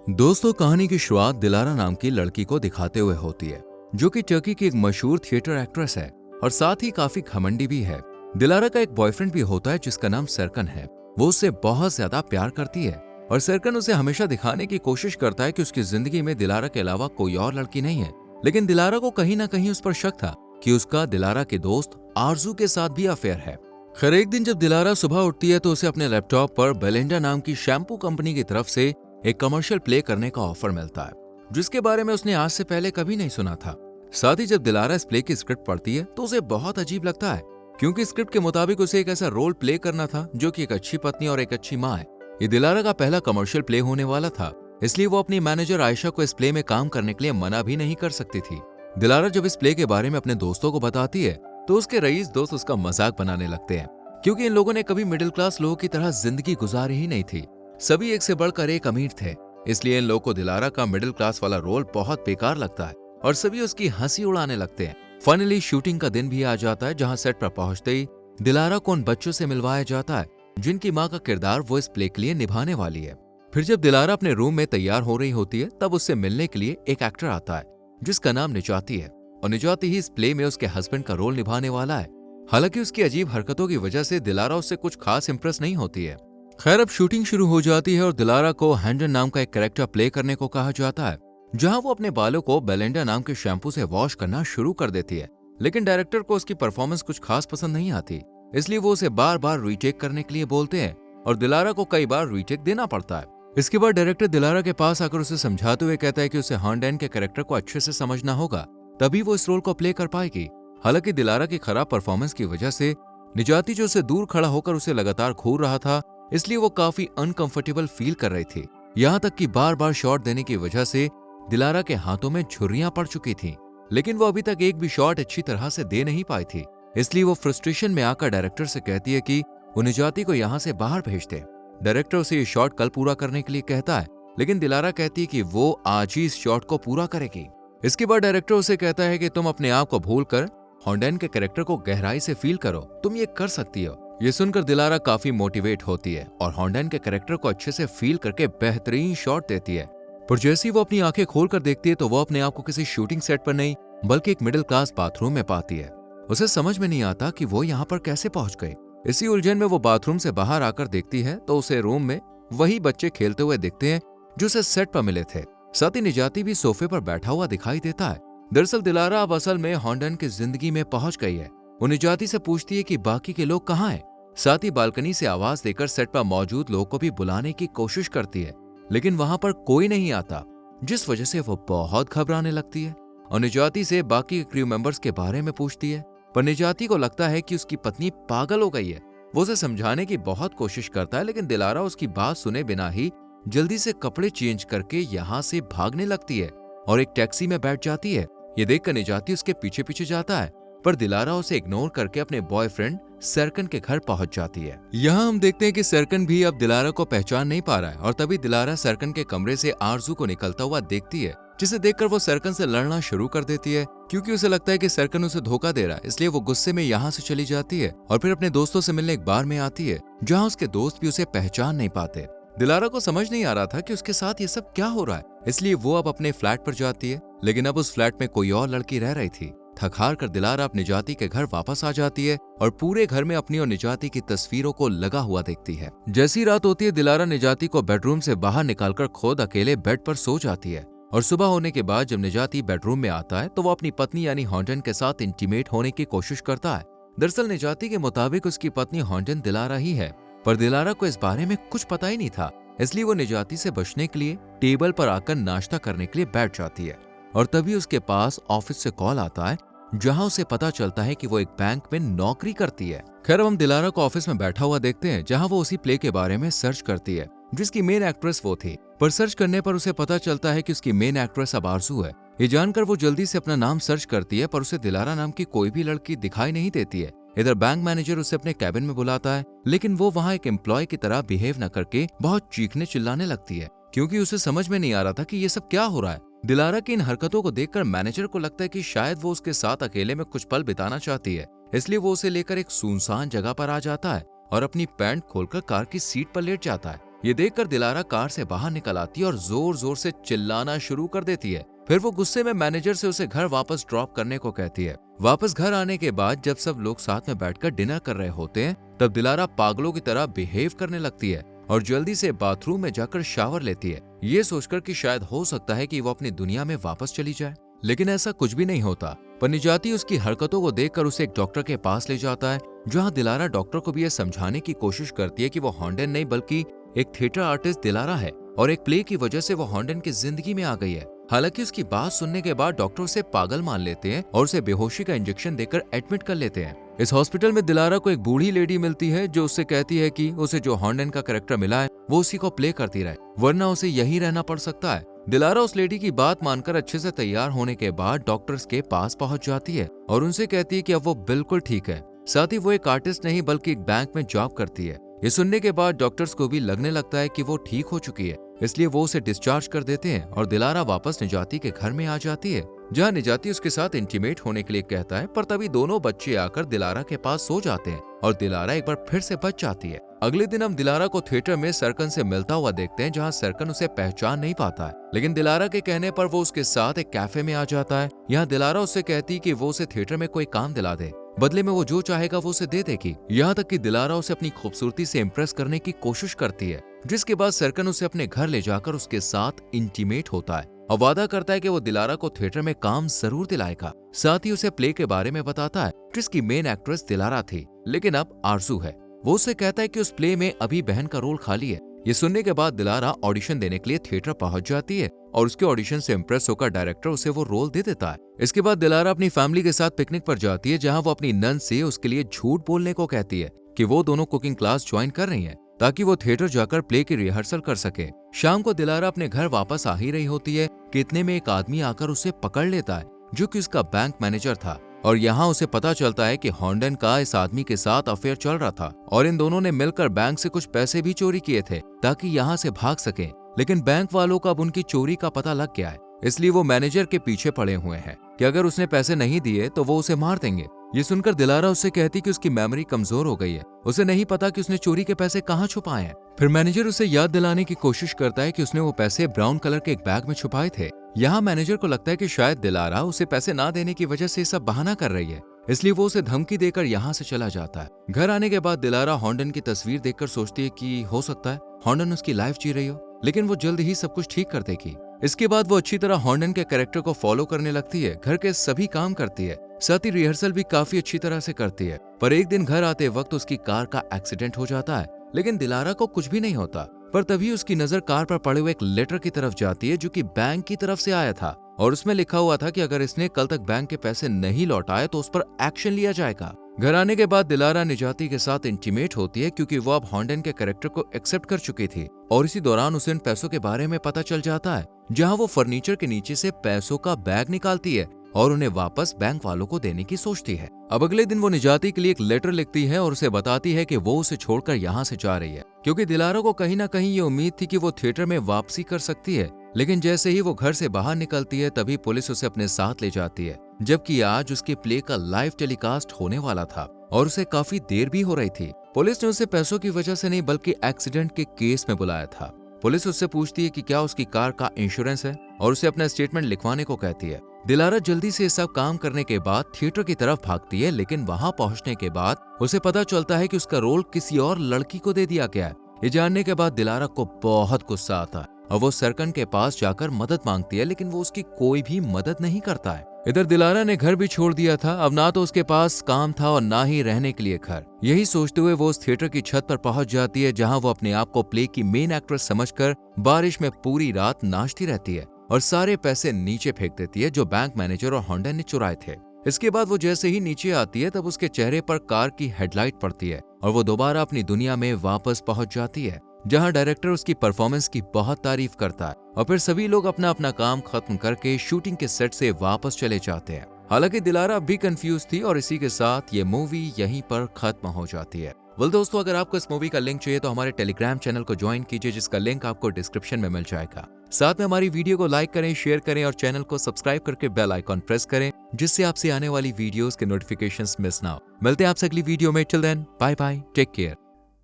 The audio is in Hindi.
दोस्तों, कहानी की शुरुआत दिलारा नाम की लड़की को दिखाते हुए होती है, जो कि टर्की की एक मशहूर थिएटर एक्ट्रेस है और साथ ही काफी घमंडी भी है। दिलारा का एक बॉयफ्रेंड भी होता है जिसका नाम सरकन है। वो उससे बहुत ज्यादा प्यार करती है और सरकन उसे हमेशा दिखाने की कोशिश करता है कि उसकी जिंदगी में दिलारा के अलावा कोई और लड़की नहीं है। लेकिन दिलारा को कहीं ना कहीं उस पर शक था कि उसका दिलारा के दोस्त आरजू के साथ भी अफेयर है। खैर, एक दिन जब दिलारा सुबह उठती है तो उसे अपने लैपटॉप पर बेलिंडा नाम की शैम्पू कंपनी की तरफ से एक कमर्शियल प्ले करने का ऑफर मिलता है, जिसके बारे में उसने आज से पहले कभी नहीं सुना था। साथ ही जब दिलारा इस प्ले की स्क्रिप्ट पढ़ती है तो उसे बहुत अजीब लगता है, क्योंकि स्क्रिप्ट के मुताबिक उसे एक ऐसा रोल प्ले करना था जो कि एक अच्छी पत्नी और एक अच्छी माँ है। ये दिलारा का पहला कमर्शियल प्ले होने वाला था, इसलिए वो अपनी मैनेजर आयशा को इस प्ले में काम करने के लिए मना भी नहीं कर सकती थी। दिलारा जब इस प्ले के बारे में अपने दोस्तों को बताती है तो उसके रईस दोस्त उसका मजाक बनाने लगते हैं, क्योंकि इन लोगों ने कभी मिडिल क्लास लोगों की तरह जिंदगी गुजारी ही नहीं थी। सभी एक से बढ़कर एक अमीर थे, इसलिए इन लोगों को दिलारा का मिडिल क्लास वाला रोल बहुत बेकार लगता है और सभी उसकी हंसी उड़ाने लगते हैं। फाइनली शूटिंग का दिन भी आ जाता है, जहां सेट पर पहुंचते ही दिलारा को उन बच्चों से मिलवाया जाता है जिनकी माँ का किरदार वो इस प्ले के लिए निभाने वाली है। फिर जब दिलारा अपने रूम में तैयार हो रही होती है तब उससे मिलने के लिए एक एक्टर आता है जिसका नाम निजाती है, और निजाती ही इस प्ले में उसके हस्बैंड का रोल निभाने वाला है। हालांकि उसकी अजीब हरकतों की वजह से दिलारा उससे कुछ खास इंप्रेस नहीं होती है। खैर, अब शूटिंग शुरू हो जाती है और दिलारा को हैंडन नाम का एक कैरेक्टर प्ले करने को कहा जाता है, जहां वो अपने बालों को बेलिंडा नाम के शैम्पू से वॉश करना शुरू कर देती है। लेकिन डायरेक्टर को उसकी परफॉर्मेंस कुछ खास पसंद नहीं आती, इसलिए वो उसे बार बार रीटेक करने के लिए बोलते हैं और दिलारा को कई बार रीटेक देना पड़ता है। इसके बाद डायरेक्टर दिलारा के पास आकर उसे समझाते हुए कहता है कि उसे हैंडन के कैरेक्टर को अच्छे से समझना होगा, तभी वो इस रोल को प्ले कर पाएगी। हालांकि दिलारा की खराब परफॉर्मेंस की वजह से निजाती जो उसे दूर खड़ा होकर उसे लगातार घूर रहा था, इसलिए वो काफी अनकंफर्टेबल फील कर रही थी। यहाँ तक कि बार बार शॉट देने की वजह से दिलारा के हाथों में झुर्रियां पड़ चुकी थीं, लेकिन वो अभी तक एक भी शॉट अच्छी तरह से दे नहीं पाई थी। इसलिए वो फ्रस्ट्रेशन में आकर डायरेक्टर से कहती है कि वो निजाती को यहाँ से बाहर भेज दे। डायरेक्टर उसे ये शॉट कल पूरा करने के लिए कहता है, लेकिन दिलारा कहती है कि वो आज ही इस शॉट को पूरा करेगी। इसके बाद डायरेक्टर उसे कहता है कि तुम अपने आप को भूलकर हैंडन के कैरेक्टर को गहराई से फील करो, तुम ये कर सकती हो। ये सुनकर दिलारा काफी मोटिवेट होती है और हैंडन के कैरेक्टर को अच्छे से फील करके बेहतरीन शॉट देती है। पर जैसे ही वो अपनी आंखें खोलकर देखती है तो वो अपने आप को किसी शूटिंग सेट पर नहीं बल्कि एक मिडिल क्लास बाथरूम में पाती है। उसे समझ में नहीं आता कि वो यहाँ पर कैसे पहुंच गई। इसी उलझन में वो बाथरूम से बाहर आकर देखती है तो उसे रूम में वही बच्चे खेलते हुए दिखते हैं जो उसे सेट पर मिले थे। साथ ही निजाती भी सोफे पर बैठा हुआ दिखाई देता है। दरअसल दिलारा अब असल में हैंडन की जिंदगी में पहुंच गई है। वो निजाती से पूछती है कि बाकी के लोग कहाँ हैं। साथ ही बालकनी से आवाज देकर सेट पर मौजूद लोगों को भी बुलाने की कोशिश करती है, लेकिन वहां पर कोई नहीं आता, जिस वजह से वो बहुत घबराने लगती है और निजाती से बाकी क्रू मेंबर्स के बारे में पूछती है। पर निजाती को लगता है कि उसकी पत्नी पागल हो गई है। वो उसे समझाने की बहुत कोशिश करता है, लेकिन दिलारा उसकी बात सुने बिना ही जल्दी से कपड़े चेंज करके यहाँ से भागने लगती है और एक टैक्सी में बैठ जाती है। ये देखकर निजाती उसके पीछे पीछे जाता है, पर दिलारा उसे इग्नोर करके अपने बॉयफ्रेंड सरकन के घर पहुंच जाती है। यहाँ हम देखते हैं कि सरकन भी अब दिलारा को पहचान नहीं पा रहा है और तभी दिलारा सरकन के कमरे से आरजू को निकलता हुआ देखती है, जिसे देखकर वो सरकन से लड़ना शुरू कर देती है, क्योंकि उसे लगता है कि सरकन उसे धोखा दे रहा है। इसलिए वो गुस्से में यहाँ से चली जाती है और फिर अपने दोस्तों से मिलने एक बार में आती है, जहाँ उसके दोस्त भी उसे पहचान नहीं पाते। दिलारा को समझ नहीं आ रहा था कि उसके साथ ये सब क्या हो रहा है, इसलिए वो अब अपने फ्लैट पर जाती है, लेकिन अब उस फ्लैट में कोई और लड़की रह रही थी। थक हार कर दिलारा अब निजाती के घर वापस आ जाती है और पूरे घर में अपनी और निजाती की तस्वीरों को लगा हुआ देखती है। जैसी रात होती है, दिलारा निजाती को बेडरूम से बाहर निकालकर खुद अकेले बेड पर सो जाती है और सुबह होने के बाद जब निजाती बेडरूम में आता है तो वो अपनी पत्नी यानी हैंडन के साथ इंटीमेट होने की कोशिश करता है। दरअसल निजाती के मुताबिक उसकी पत्नी हैंडन दिलारा ही है, पर दिलारा को इस बारे में कुछ पता ही नहीं था, इसलिए वो निजाती से बचने के लिए टेबल पर आकर नाश्ता करने के लिए बैठ जाती है और तभी उसके पास ऑफिस से कॉल आता है, जहां उसे पता चलता है कि वो एक बैंक में नौकरी करती है। खैर, हम दिलारा को ऑफिस में बैठा हुआ देखते हैं, जहां वो उसी प्ले के बारे में सर्च करती है जिसकी मेन एक्ट्रेस वो थी। पर सर्च करने पर उसे पता चलता है कि उसकी मेन एक्ट्रेस अब आरजू है। ये जानकर वो जल्दी से अपना नाम सर्च करती है, पर उसे दिलारा नाम की कोई भी लड़की दिखाई नहीं देती है। इधर बैंक मैनेजर उसे अपने कैबिन में बुलाता है, लेकिन वो वहाँ एक एम्प्लॉय की तरह बिहेव न करके बहुत चीखने चिल्लाने लगती है, क्योंकि उसे समझ में नहीं आ रहा था कि ये सब क्या हो रहा है। दिलारा की इन हरकतों को देखकर मैनेजर को लगता है कि शायद वो उसके साथ अकेले में कुछ पल बिताना चाहती है, इसलिए वो उसे लेकर एक सुनसान जगह पर आ जाता है और अपनी पैंट खोलकर कार की सीट पर लेट जाता है। ये देखकर दिलारा कार से बाहर निकल आती है और जोर जोर से चिल्लाना शुरू कर देती है। फिर वो गुस्से में मैनेजर से उसे घर वापस ड्रॉप करने को कहती है। वापस घर आने के बाद जब सब लोग साथ में बैठकर डिनर कर रहे होते हैं, तब दिलारा पागलों की तरह बिहेव करने लगती है और जल्दी से बाथरूम में जाकर शावर लेती है, ये सोचकर कि शायद हो सकता है कि वो अपनी दुनिया में वापस चली जाए। लेकिन ऐसा कुछ भी नहीं होता। पर निजाती उसकी हरकतों को देखकर उसे एक डॉक्टर के पास ले जाता है, जहां दिलारा डॉक्टर को भी यह समझाने की कोशिश करती है कि वो हॉन्डन नहीं बल्कि एक थिएटर आर्टिस्ट दिलारा है और एक प्ले की वजह से वो हॉन्डन की जिंदगी में आ गई है। हालांकि उसकी बात सुनने के बाद डॉक्टर उसे पागल मान लेते हैं और उसे बेहोशी का इंजेक्शन देकर एडमिट कर लेते हैं। इस हॉस्पिटल में दिलारा को एक बूढ़ी लेडी मिलती है जो उससे कहती है कि उसे जो हॉन्डन का कैरेक्टर मिला है वो उसी को प्ले करती रहे, वरना उसे यहीं रहना पड़ सकता है। दिलारा उस लेडी की बात मानकर अच्छे से तैयार होने के बाद डॉक्टर्स के पास पहुंच जाती है और उनसे कहती है कि अब वो बिल्कुल ठीक है। साथ ही वो एक आर्टिस्ट नहीं बल्कि एक बैंक में जॉब करती है। ये सुनने के बाद डॉक्टर्स को भी लगने लगता है कि वो ठीक हो चुकी है, इसलिए वो उसे डिस्चार्ज कर देते हैं और दिलारा वापस निजाती के घर में आ जाती है, जहां निजाती उसके साथ इंटीमेट होने के लिए कहता है। पर तभी दोनों बच्चे आकर दिलारा के पास सो जाते हैं और दिलारा एक बार फिर से बच जाती है। अगले दिन हम दिलारा को थिएटर में सरकन से मिलता हुआ देखते हैं, जहां सरकन उसे पहचान नहीं पाता है, लेकिन दिलारा के कहने पर वो उसके साथ एक कैफे में आ जाता है। यहाँ दिलारा उससे कहती कि वो उसे थिएटर में कोई काम दिला दे, बदले में वो जो चाहेगा वो उसे दे देगी। यहाँ तक कि दिलारा उसे अपनी खूबसूरती से इम्प्रेस करने की कोशिश करती है, जिसके बाद सरकन उसे अपने घर ले जाकर उसके साथ इंटीमेट होता है और वादा करता है कि वो दिलारा को थिएटर में काम जरूर दिलाएगा। साथ ही उसे प्ले के बारे में बताता है जिसकी मेन एक्ट्रेस दिलारा थी, लेकिन अब आरजू है। वो उससे कहता है कि उस प्ले में अभी बहन का रोल खाली है। ये सुनने के बाद दिलारा ऑडिशन देने के लिए थिएटर पहुंच जाती है और उसके ऑडिशन से इम्प्रेस होकर डायरेक्टर उसे वो रोल दे देता है। इसके बाद दिलारा अपनी फैमिली के साथ पिकनिक पर जाती है, जहां वो अपनी नन से उसके लिए झूठ बोलने को कहती है कि वो दोनों कुकिंग क्लास ज्वाइन कर रही हैं ताकि वो थिएटर जाकर प्ले की रिहर्सल कर सके। शाम को दिलारा अपने घर वापस आ ही रही होती है कि इतने में एक आदमी आकर उसे पकड़ लेता है, जो कि उसका बैंक मैनेजर था। और यहाँ उसे पता चलता है कि हॉन्डन का इस आदमी के साथ अफेयर चल रहा था और इन दोनों ने मिलकर बैंक से कुछ पैसे भी चोरी किए थे ताकि यहाँ से भाग सके। लेकिन बैंक वालों को अब उनकी चोरी का पता लग गया है, इसलिए वो मैनेजर के पीछे पड़े हुए हैं कि अगर उसने पैसे नहीं दिए तो वो उसे मार देंगे। ये सुनकर दिलारा उससे कहती कि उसकी मेमोरी कमजोर हो गई है, उसे नहीं पता कि उसने चोरी के पैसे कहाँ छुपाए हैं। फिर मैनेजर उसे याद दिलाने की कोशिश करता है कि उसने वो पैसे ब्राउन कलर के एक बैग में छुपाए थे। यहाँ मैनेजर को लगता है कि शायद दिलारा उसे पैसे ना देने की वजह से सब बहाना कर रही है, इसलिए वो उसे धमकी देकर यहाँ से चला जाता है। घर आने के बाद दिलारा हॉन्डन की तस्वीर देखकर सोचती है कि हो सकता है हॉन्डन उसकी लाइफ जी रही हो, लेकिन वो जल्द ही सब कुछ ठीक कर देगी। इसके बाद वो अच्छी तरह हॉन्डन के कैरेक्टर को फॉलो करने लगती है, घर के सभी काम करती है, साथ ही रिहर्सल भी काफी अच्छी तरह से करती है। पर एक दिन घर आते वक्त उसकी कार का एक्सीडेंट हो जाता है, लेकिन दिलारा को कुछ भी नहीं होता। पर तभी उसकी नजर कार पर पड़े हुए एक लेटर की तरफ जाती है, जो कि बैंक की तरफ से आया था और उसमें लिखा हुआ था कि अगर इसने कल तक बैंक के पैसे नहीं लौटाए तो उस पर एक्शन लिया जाएगा। घर आने के बाद दिलारा निजाती के साथ इंटीमेट होती है, क्योंकि वो अब हॉन्डन के कैरेक्टर को एक्सेप्ट कर चुकी थी और इसी दौरान उसे इन पैसों के बारे में पता चल जाता है, जहां वो फर्नीचर के नीचे से पैसों का बैग निकालती है और उन्हें वापस बैंक वालों को देने की सोचती है। अब अगले दिन वो निजाती के लिए एक लेटर लिखती है और उसे बताती है कि वो उसे छोड़कर यहाँ से जा रही है, क्योंकि दिलारा को कहीं ना कहीं ये उम्मीद थी कि वो थिएटर में वापसी कर सकती है। लेकिन जैसे ही वो घर से बाहर निकलती है तभी पुलिस उसे अपने साथ ले जाती है, जबकि आज उसके प्ले का लाइव टेलीकास्ट होने वाला था और उसे काफी देर भी हो रही थी। पुलिस ने उसे पैसों की वजह से नहीं बल्कि एक्सीडेंट के केस में बुलाया था। पुलिस उससे पूछती है कि क्या उसकी कार का इंश्योरेंस है और उसे अपना स्टेटमेंट लिखवाने को कहती है। दिलारा जल्दी से सब काम करने के बाद थिएटर की तरफ भागती है, लेकिन वहां पहुंचने के बाद उसे पता चलता है कि उसका रोल किसी और लड़की को दे दिया गया है। ये जानने के बाद दिलारा को बहुत गुस्सा आता है और वो सरकन के पास जाकर मदद मांगती है, लेकिन वो उसकी कोई भी मदद नहीं करता है। इधर दिलारा ने घर भी छोड़ दिया था, अब ना तो उसके पास काम था और ना ही रहने के लिए घर। यही सोचते हुए वो उस थिएटर की छत पर पहुंच जाती है, जहां वो अपने आप को प्ले की मेन एक्ट्रेस समझकर बारिश में पूरी रात नाचती रहती है और सारे पैसे नीचे फेंक देती है जो बैंक मैनेजर और हॉन्डन ने चुराए थे। इसके बाद वो जैसे ही नीचे आती है तब उसके चेहरे पर कार की हेडलाइट पड़ती है और वो दोबारा अपनी दुनिया में वापस पहुंच जाती है, जहां डायरेक्टर उसकी परफॉर्मेंस की बहुत तारीफ करता है और फिर सभी लोग अपना अपना काम खत्म करके शूटिंग के सेट से वापस चले जाते हैं। हालांकि दिलारा भी कंफ्यूज थी और इसी के साथ ये मूवी यहीं पर खत्म हो जाती है। वेल दोस्तों, अगर आपको इस मूवी का लिंक चाहिए तो हमारे टेलीग्राम चैनल को ज्वाइन कीजिए, जिसका लिंक आपको डिस्क्रिप्शन में मिल जाएगा। साथ में हमारी वीडियो को लाइक करें, शेयर करें और चैनल को सब्सक्राइब करके बेल आइकॉन प्रेस करें, जिससे आपसे आने वाली वीडियोस के नोटिफिकेशंस मिस ना हो। मिलते हैं आपसे अगली वीडियो में। Till then, bye bye, take care.